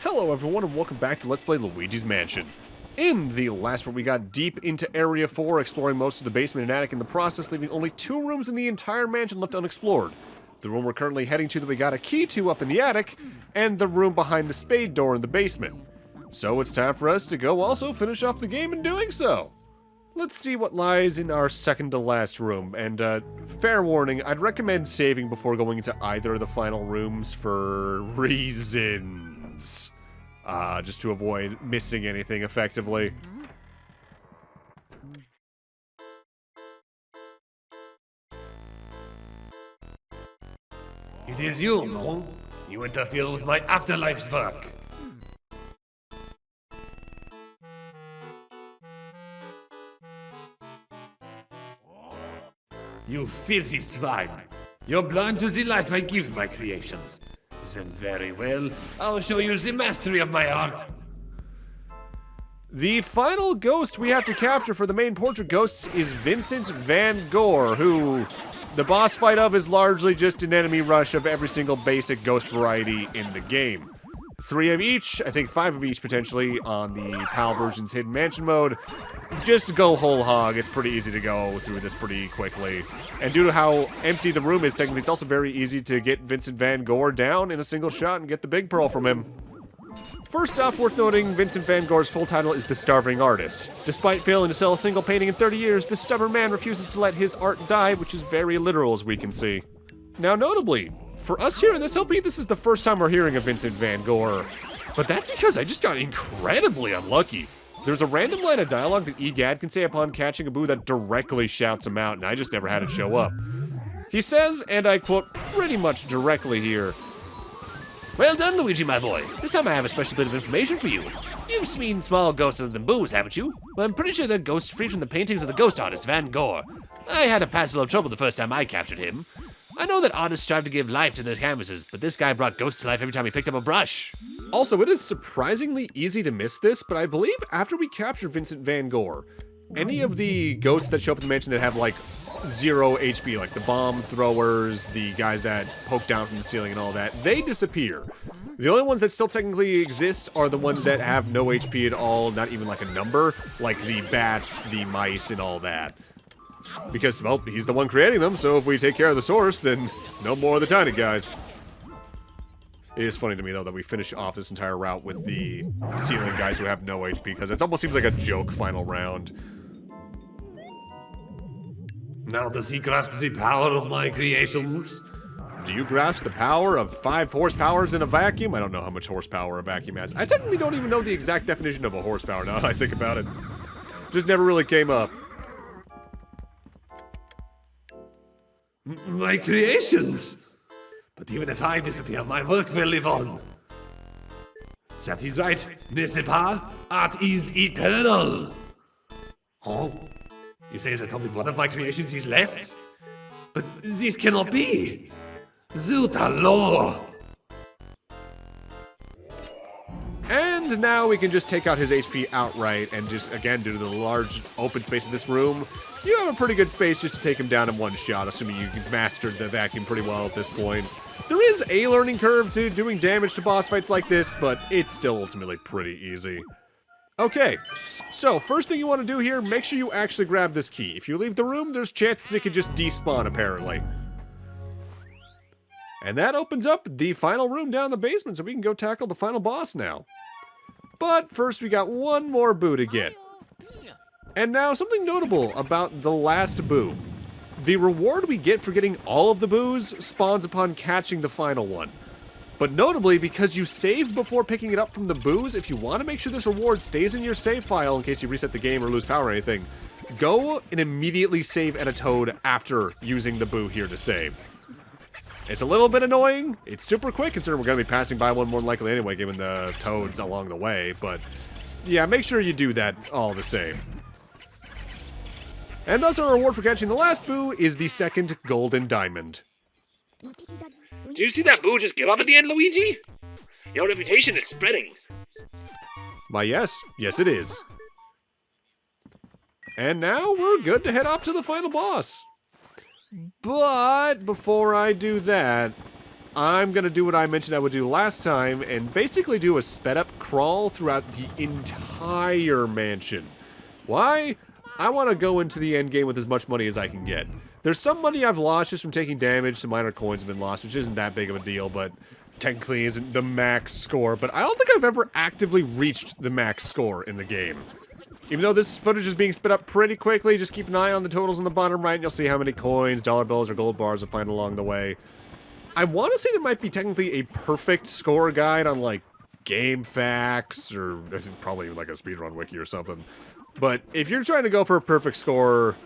Hello everyone and welcome back to Let's Play Luigi's Mansion. In the last one we got deep into Area 4, exploring most of the basement and attic in the process, leaving only 2 rooms in the entire mansion left unexplored. The room we're currently heading to that we got a key to up in the attic, and the room behind the spade door in the basement. So it's time for us to go also finish off the game in doing so. Let's see what lies in our second to last room, and fair warning, I'd recommend saving before going into either of the final rooms for reasons. Just to avoid missing anything effectively. It is you, no? You interfere with my afterlife's work. You filthy swine! You're blind to the life I give my creations. Then very well, I'll show you the mastery of my art. The final ghost we have to capture for the main portrait ghosts is Vincent Van Gore, who the boss fight of is largely just an enemy rush of every single basic ghost variety in the game. 3 of each, I think 5 of each potentially, on the PAL version's Hidden Mansion mode. Just go whole hog, it's pretty easy to go through this pretty quickly. And due to how empty the room is, technically it's also very easy to get Vincent Van Gore down in a single shot and get the big pearl from him. First off, worth noting, Vincent Van Gore's full title is The Starving Artist. Despite failing to sell a single painting in 30 years, this stubborn man refuses to let his art die, which is very literal as we can see. Now notably, for us here in this LP, this is the first time we're hearing of Vincent Van Gore. But that's because I just got incredibly unlucky. There's a random line of dialogue that EGAD can say upon catching a boo that directly shouts him out, and I just never had it show up. He says, and I quote pretty much directly here, "Well done, Luigi, my boy. This time I have a special bit of information for you. You've seen small ghosts other than boos, haven't you? Well, I'm pretty sure they're ghosts free from the paintings of the ghost artist, Van Gore. I had a pass a little trouble the first time I captured him. I know that artists strive to give life to their canvases, but this guy brought ghosts to life every time he picked up a brush." Also, it is surprisingly easy to miss this, but I believe after we capture Vincent Van Gore, any of the ghosts that show up in the mansion that have, like, 0 HP, like the bomb throwers, the guys that poke down from the ceiling and all that, they disappear. The only ones that still technically exist are the ones that have no HP at all, not even like a number, like the bats, the mice, and all that. Because, well, he's the one creating them, so if we take care of the source, then no more of the tiny guys. It is funny to me, though, that we finish off this entire route with the ceiling guys who have no HP, because it almost seems like a joke final round. Now does he grasp the power of my creations? Do you grasp the power of 5 horsepowers in a vacuum? I don't know how much horsepower a vacuum has. I technically don't even know the exact definition of a horsepower now that I think about it. Just never really came up. My creations! But even if I disappear, my work will live on. That is right, n'est-ce pas? Art is eternal! Huh? You say that only one of my creations is left? But this cannot be! Zut alors! And now we can just take out his HP outright, and just, again, due to the large open space in this room, you have a pretty good space just to take him down in one shot, assuming you've mastered the vacuum pretty well at this point. There is a learning curve to doing damage to boss fights like this, but it's still ultimately pretty easy. Okay, so first thing you want to do here, make sure you actually grab this key. If you leave the room, there's chances it could just despawn, apparently. And that opens up the final room down the basement, so we can go tackle the final boss now. But first we got one more boo to get. And now something notable about the last boo. The reward we get for getting all of the boos spawns upon catching the final one. But notably, because you saved before picking it up from the boos, if you want to make sure this reward stays in your save file in case you reset the game or lose power or anything, go and immediately save at a toad after using the boo here to save. It's a little bit annoying. It's super quick considering we're going to be passing by one more than likely anyway, given the toads along the way, but yeah, make sure you do that all the same. And thus our reward for catching the last boo is the second golden diamond. Did you see that boo just give up at the end, Luigi? Your reputation is spreading. Why, yes. Yes, it is. And now we're good to head up to the final boss. But before I do that, I'm going to do what I mentioned I would do last time and basically do a sped up crawl throughout the entire mansion. Why? I want to go into the end game with as much money as I can get. There's some money I've lost just from taking damage, some minor coins have been lost, which isn't that big of a deal, but technically isn't the max score. But I don't think I've ever actively reached the max score in the game. Even though this footage is being sped up pretty quickly, just keep an eye on the totals on the bottom right and you'll see how many coins, dollar bills, or gold bars I find along the way. I want to say there might be technically a perfect score guide on, like, Game Facts, or probably like a speedrun wiki or something. But if you're trying to go for a perfect score,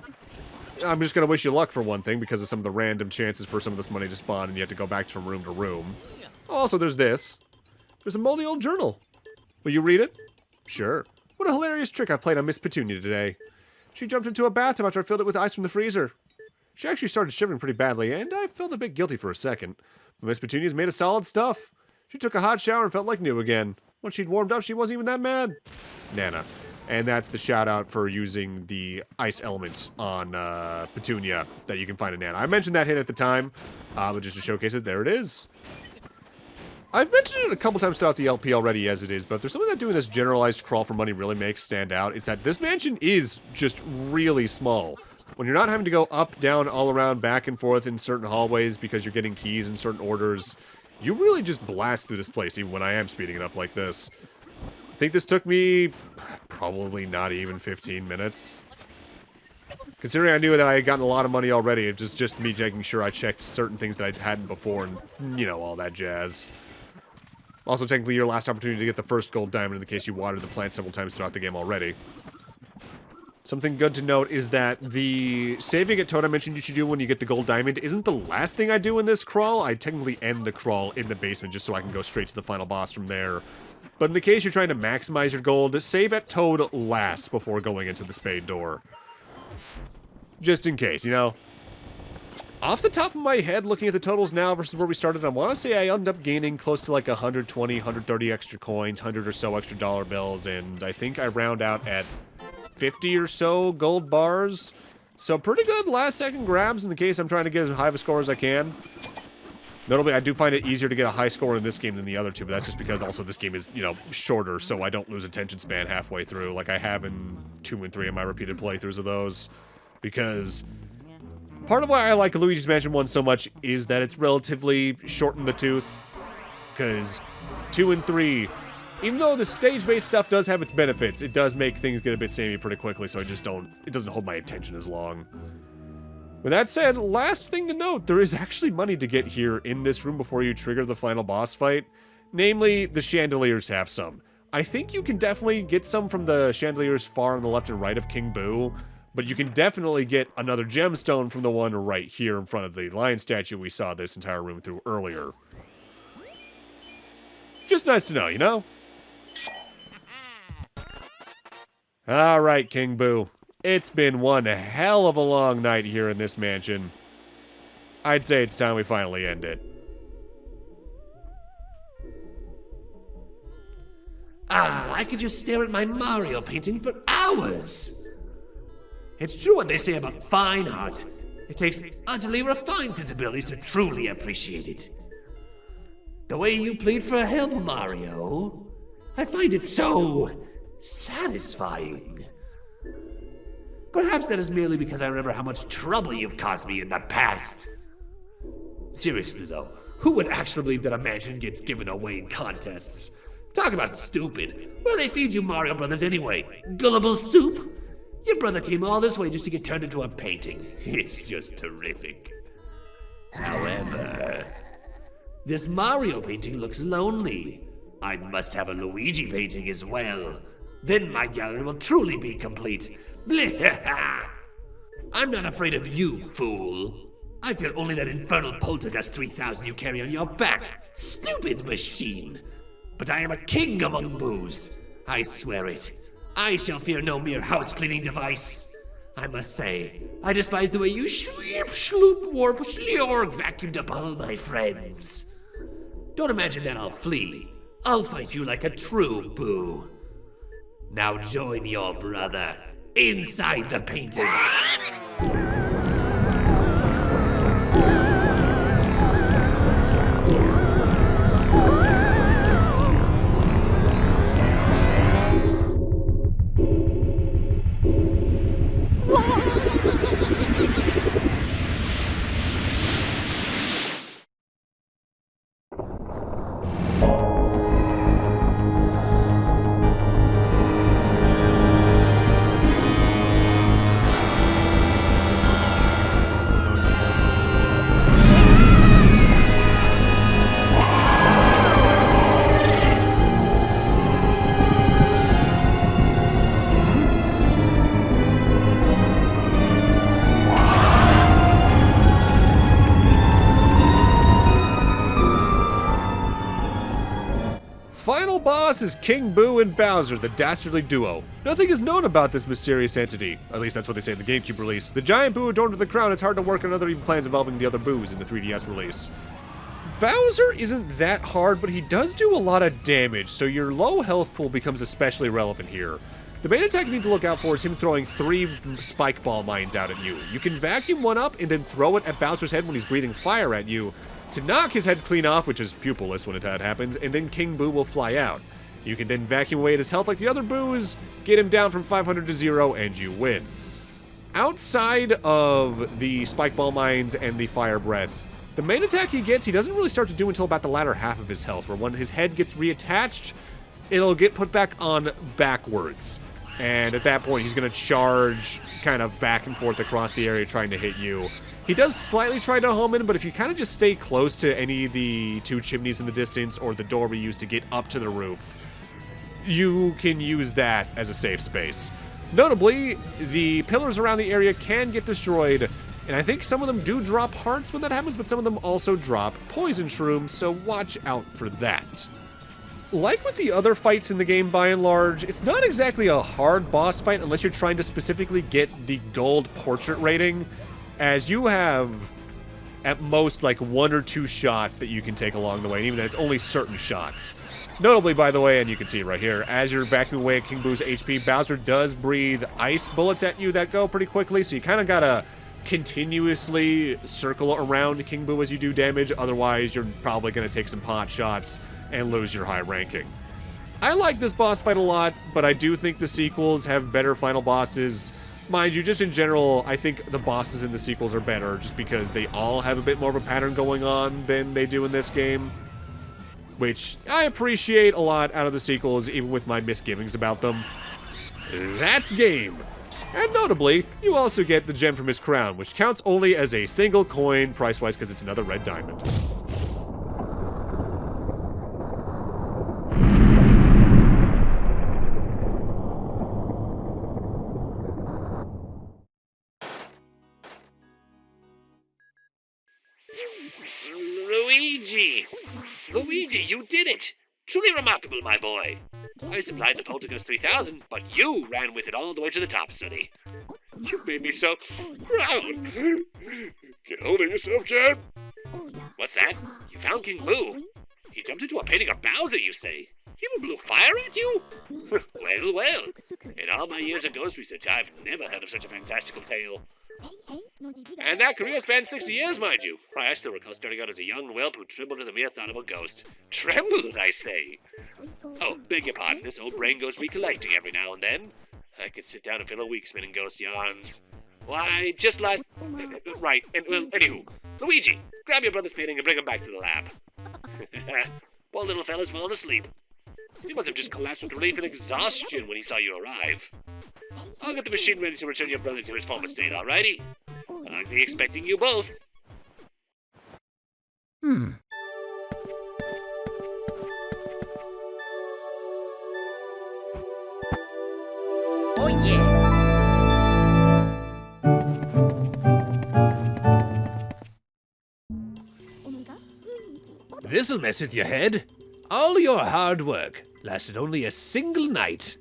I'm just going to wish you luck for one thing, because of some of the random chances for some of this money to spawn, and you have to go back from room to room. Also, there's this. There's a moldy old journal. Will you read it? Sure. What a hilarious trick I played on Miss Petunia today. She jumped into a bathtub after I filled it with ice from the freezer. She actually started shivering pretty badly, and I felt a bit guilty for a second. But Miss Petunia's made of solid stuff. She took a hot shower and felt like new again. Once she'd warmed up, she wasn't even that mad. Nana. And that's the shout out for using the ice element on Petunia that you can find in Nana. I mentioned that hit at the time, but just to showcase it, there it is. I've mentioned it a couple times throughout the LP already as it is, but if there's something that doing this generalized crawl for money really makes stand out, it's that this mansion is just really small. When you're not having to go up, down, all around, back and forth in certain hallways because you're getting keys in certain orders, you really just blast through this place even when I am speeding it up like this. I think this took me probably not even 15 minutes. Considering I knew that I had gotten a lot of money already, it was just me making sure I checked certain things that I hadn't before and, you know, all that jazz. Also, technically, your last opportunity to get the first gold diamond in the case you watered the plant several times throughout the game already. Something good to note is that the saving at Toad I mentioned you should do when you get the gold diamond isn't the last thing I do in this crawl. I technically end the crawl in the basement just so I can go straight to the final boss from there. But in the case you're trying to maximize your gold, save at Toad last before going into the spade door. Just in case, you know. Off the top of my head, looking at the totals now versus where we started, I want to say I ended up gaining close to like 120, 130 extra coins, 100 or so extra dollar bills, and I think I round out at 50 or so gold bars. So pretty good last-second grabs in the case I'm trying to get as high of a score as I can. Notably, I do find it easier to get a high score in this game than the other two, but that's just because also this game is, you know, shorter, so I don't lose attention span halfway through like I have in 2 and 3 of my repeated playthroughs of those. Because part of why I like Luigi's Mansion 1 so much is that it's relatively short in the tooth. Because 2 and 3, even though the stage-based stuff does have its benefits, it does make things get a bit samey pretty quickly, so it doesn't hold my attention as long. With that said, last thing to note, there is actually money to get here in this room before you trigger the final boss fight. Namely, the chandeliers have some. I think you can definitely get some from the chandeliers far on the left and right of King Boo, but you can definitely get another gemstone from the one right here in front of the lion statue we saw this entire room through earlier. Just nice to know, you know? Alright, King Boo. It's been one hell of a long night here in this mansion. I'd say it's time we finally end it. I could just stare at my Mario painting for hours. It's true what they say about fine art. It takes utterly refined sensibilities to truly appreciate it. The way you plead for help, Mario, I find it so satisfying. Perhaps that is merely because I remember how much trouble you've caused me in the past. Seriously though, who would actually believe that a mansion gets given away in contests? Talk about stupid. Where do they feed you Mario Brothers anyway? Gullible soup? Your brother came all this way just to get turned into a painting. It's just terrific. However, this Mario painting looks lonely. I must have a Luigi painting as well. Then my gallery will truly be complete. I'm not afraid of you, fool. I fear only that infernal Poltergust 3000 you carry on your back. Stupid machine. But I am a king among boos. I swear it. I shall fear no mere house-cleaning device. I must say, I despise the way you shweep, shloop, warp, shliorg vacuumed up all my friends. Don't imagine that I'll flee. I'll fight you like a true boo. Now join your brother inside the painting. boss is King Boo and Bowser, the dastardly duo. Nothing is known about this mysterious entity. At least that's what they say in the GameCube release. The giant Boo adorned with the crown, it's hard to work on other evil plans involving the other Boos in the 3DS release. Bowser isn't that hard, but he does do a lot of damage, so your low health pool becomes especially relevant here. The main attack you need to look out for is him throwing 3 spike ball mines out at you. You can vacuum one up and then throw it at Bowser's head when he's breathing fire at you to knock his head clean off, which is pupilless when that happens, and then King Boo will fly out. You can then vacuum away at his health like the other Boos, get him down from 500 to 0, and you win. Outside of the spike ball mines and the fire breath, the main attack he gets, he doesn't really start to do until about the latter half of his health, where when his head gets reattached, it'll get put back on backwards. And at that point, he's going to charge kind of back and forth across the area trying to hit you. He does slightly try to home in, but if you kind of just stay close to any of the 2 chimneys in the distance or the door we use to get up to the roof, you can use that as a safe space. Notably, the pillars around the area can get destroyed, and I think some of them do drop hearts when that happens, but some of them also drop poison shrooms, so watch out for that. Like with the other fights in the game by and large, it's not exactly a hard boss fight unless you're trying to specifically get the gold portrait rating, as you have at most like 1 or 2 shots that you can take along the way, and even then it's only certain shots. Notably, by the way, and you can see it right here, as you're vacuuming away at King Boo's HP, Bowser does breathe ice bullets at you that go pretty quickly, so you kind of gotta continuously circle around King Boo as you do damage, otherwise you're probably gonna take some pot shots and lose your high ranking. I like this boss fight a lot, but I do think the sequels have better final bosses. Mind you, just in general, I think the bosses in the sequels are better just because they all have a bit more of a pattern going on than they do in this game, which I appreciate a lot out of the sequels, even with my misgivings about them. That's game. And notably, you also get the gem from his crown, which counts only as a single coin, price-wise because it's another red diamond. Luigi! Luigi, you did it! Truly remarkable, my boy. I supplied the Poltergust 3000, but you ran with it all the way to the top, sonny. You made me so proud. Get hold of yourself, kid. What's that? You found King Boo? He jumped into a painting of Bowser, you say? He even blew fire at you? Well, well. In all my years of ghost research, I've never heard of such a fantastical tale. And that career spanned 60 years, mind you. I still recall starting out as a young whelp who trembled at the mere thought of a ghost. Trembled, I say. Oh, beg your pardon, this old brain goes recollecting every now and then. I could sit down and fill a week spinning ghost yarns. Why, just last... Right, and, well, anywho. Luigi, grab your brother's painting and bring him back to the lab. Poor little fella's fallen asleep. He must have just collapsed with relief and exhaustion when he saw you arrive. I'll get the machine ready to return your brother to his former state, alrighty? I'll be expecting you both. Oh yeah! This'll mess with your head. All your hard work lasted only a single night.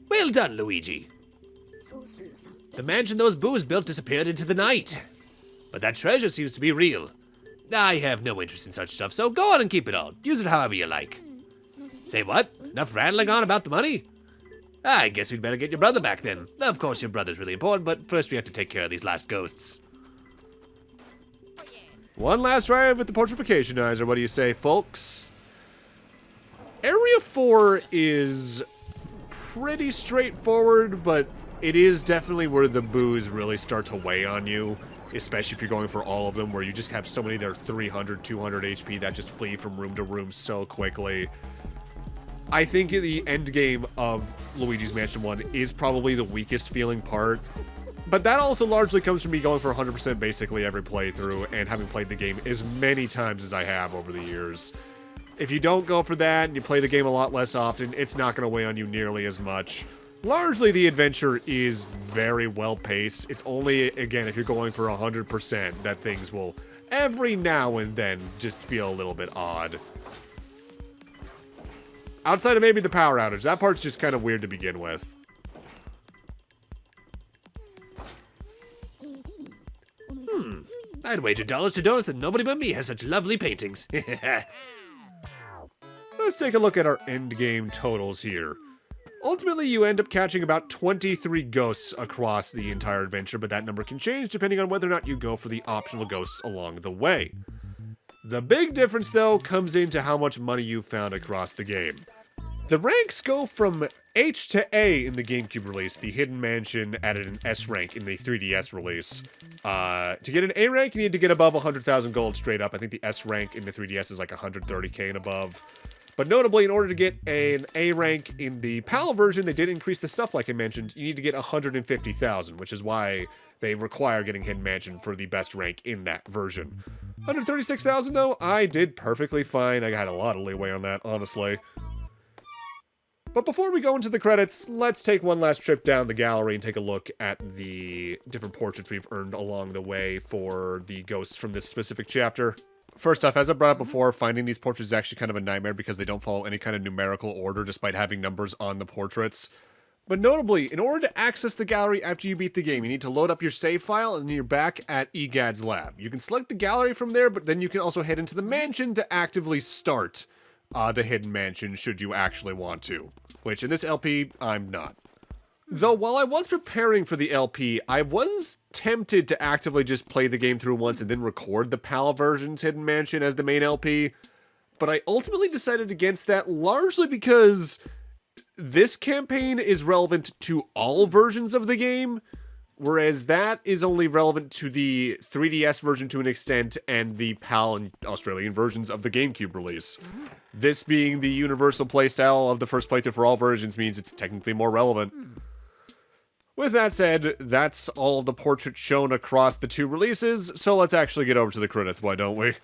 Well done, Luigi. The mansion those Boos built disappeared into the night. But that treasure seems to be real. I have no interest in such stuff, so go on and keep it all. Use it however you like. Say what? Enough rattling on about the money? I guess we'd better get your brother back then. Of course, your brother's really important, but first we have to take care of these last ghosts. One last ride with the Portrificationizer, what do you say, folks? Area 4 is pretty straightforward, but it is definitely where the Boos really start to weigh on you, especially if you're going for all of them, where you just have so many that are 300, 200 HP that just flee from room to room so quickly. I think the end game of Luigi's Mansion 1 is probably the weakest feeling part, but that also largely comes from me going for 100% basically every playthrough and having played the game as many times as I have over the years. If you don't go for that and you play the game a lot less often, it's not going to weigh on you nearly as much. Largely, the adventure is very well paced. It's only, again, if you're going for 100%, that things will every now and then just feel a little bit odd. Outside of maybe the power outage. That part's just kind of weird to begin with. I'd wager dollars to donuts that nobody but me has such lovely paintings. Let's take a look at our endgame totals here. Ultimately, you end up catching about 23 ghosts across the entire adventure, but that number can change depending on whether or not you go for the optional ghosts along the way. The big difference, though, comes into how much money you found across the game. The ranks go from H to A in the GameCube release. The Hidden Mansion added an S rank in the 3DS release. To get an A rank, you need to get above 100,000 gold straight up. I think the S rank in the 3DS is like 130k and above. But notably, in order to get an A rank in the PAL version, they did increase the stuff like I mentioned. You need to get 150,000, which is why they require getting Hidden Mansion for the best rank in that version. 136,000 though, I did perfectly fine. I had a lot of leeway on that, honestly. But before we go into the credits, let's take one last trip down the gallery and take a look at the different portraits we've earned along the way for the ghosts from this specific chapter. First off, as I brought up before, finding these portraits is actually kind of a nightmare because they don't follow any kind of numerical order despite having numbers on the portraits. But notably, in order to access the gallery after you beat the game, you need to load up your save file and you're back at EGAD's lab. You can select the gallery from there, but then you can also head into the mansion to actively start the Hidden Mansion should you actually want to. Which, in this LP, I'm not. Though, while I was preparing for the LP, I was tempted to actively just play the game through once and then record the PAL version's Hidden Mansion as the main LP. But I ultimately decided against that, largely because this campaign is relevant to all versions of the game, whereas that is only relevant to the 3DS version to an extent and the PAL and Australian versions of the GameCube release. This being the universal playstyle of the first playthrough for all versions means it's technically more relevant. With that said, that's all of the portraits shown across the two releases, so let's actually get over to the credits, why don't we?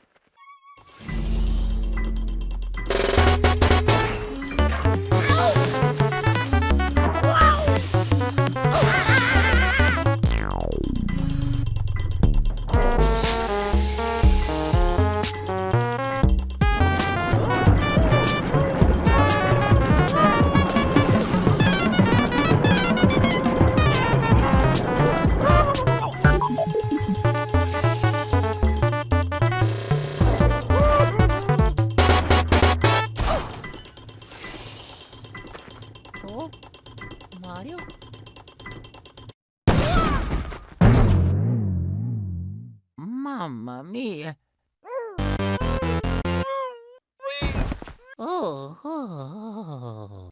Oh, Mario? Mamma mia. Oh, oh,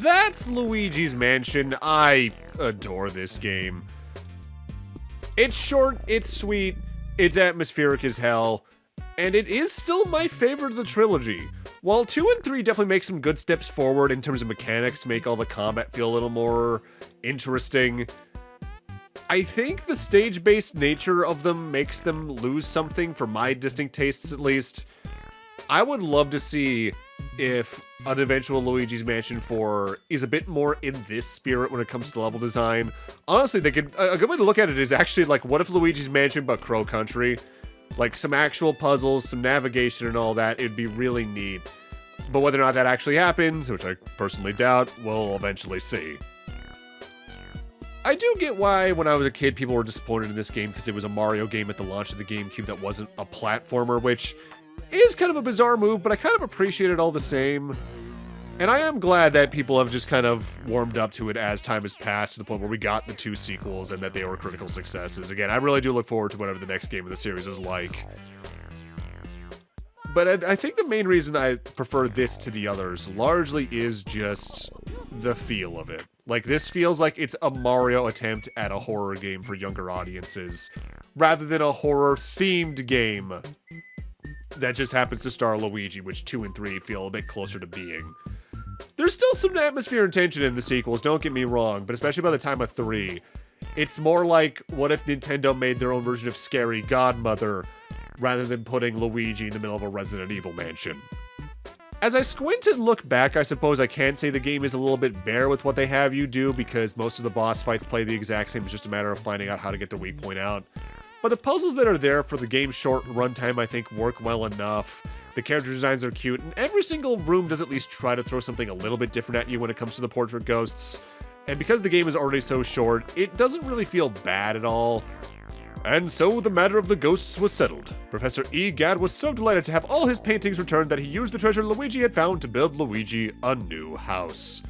That's Luigi's Mansion. I adore this game. It's short, it's sweet, it's atmospheric as hell, and it is still my favorite of the trilogy. While 2 and 3 definitely make some good steps forward in terms of mechanics to make all the combat feel a little more interesting, I think the stage-based nature of them makes them lose something for my distinct tastes at least. I would love to see if an eventual Luigi's Mansion 4 is a bit more in this spirit when it comes to level design. Honestly, a good way to look at it is actually like, what if Luigi's Mansion but Crow Country? Like some actual puzzles, some navigation and all that, it'd be really neat. But whether or not that actually happens, which I personally doubt, we'll eventually see. I do get why, when I was a kid, people were disappointed in this game because it was a Mario game at the launch of the GameCube that wasn't a platformer, which is kind of a bizarre move, but I kind of appreciate it all the same. And I am glad that people have just kind of warmed up to it as time has passed to the point where we got the 2 sequels and that they were critical successes. Again, I really do look forward to whatever the next game of the series is like. But I think the main reason I prefer this to the others largely is just the feel of it. Like, this feels like it's a Mario attempt at a horror game for younger audiences, rather than a horror-themed game that just happens to star Luigi, which 2 and 3 feel a bit closer to being. There's still some atmosphere and tension in the sequels, don't get me wrong, but especially by the time of 3, it's more like, what if Nintendo made their own version of Scary Godmother, rather than putting Luigi in the middle of a Resident Evil mansion. As I squint and look back, I suppose I can say the game is a little bit bare with what they have you do, because most of the boss fights play the exact same, it's just a matter of finding out how to get the weak point out. But the puzzles that are there for the game's short runtime, I think, work well enough. The character designs are cute, and every single room does at least try to throw something a little bit different at you when it comes to the portrait ghosts. And because the game is already so short, it doesn't really feel bad at all. And so the matter of the ghosts was settled. Professor E. Gadd was so delighted to have all his paintings returned that he used the treasure Luigi had found to build Luigi a new house.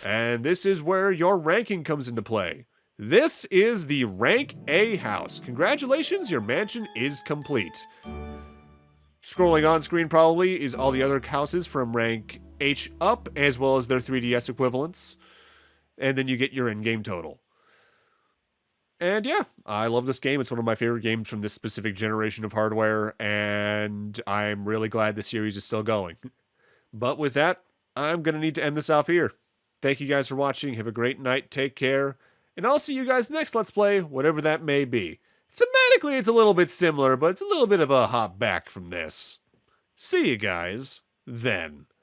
And this is where your ranking comes into play. This is the Rank A house. Congratulations, your mansion is complete. Scrolling on screen probably is all the other houses from Rank H up, as well as their 3DS equivalents. And then you get your in-game total. And yeah, I love this game. It's one of my favorite games from this specific generation of hardware, and I'm really glad the series is still going. But with that, I'm going to need to end this off here. Thank you guys for watching. Have a great night. Take care. And I'll see you guys next Let's Play, whatever that may be. Thematically, it's a little bit similar, but it's a little bit of a hop back from this. See you guys then.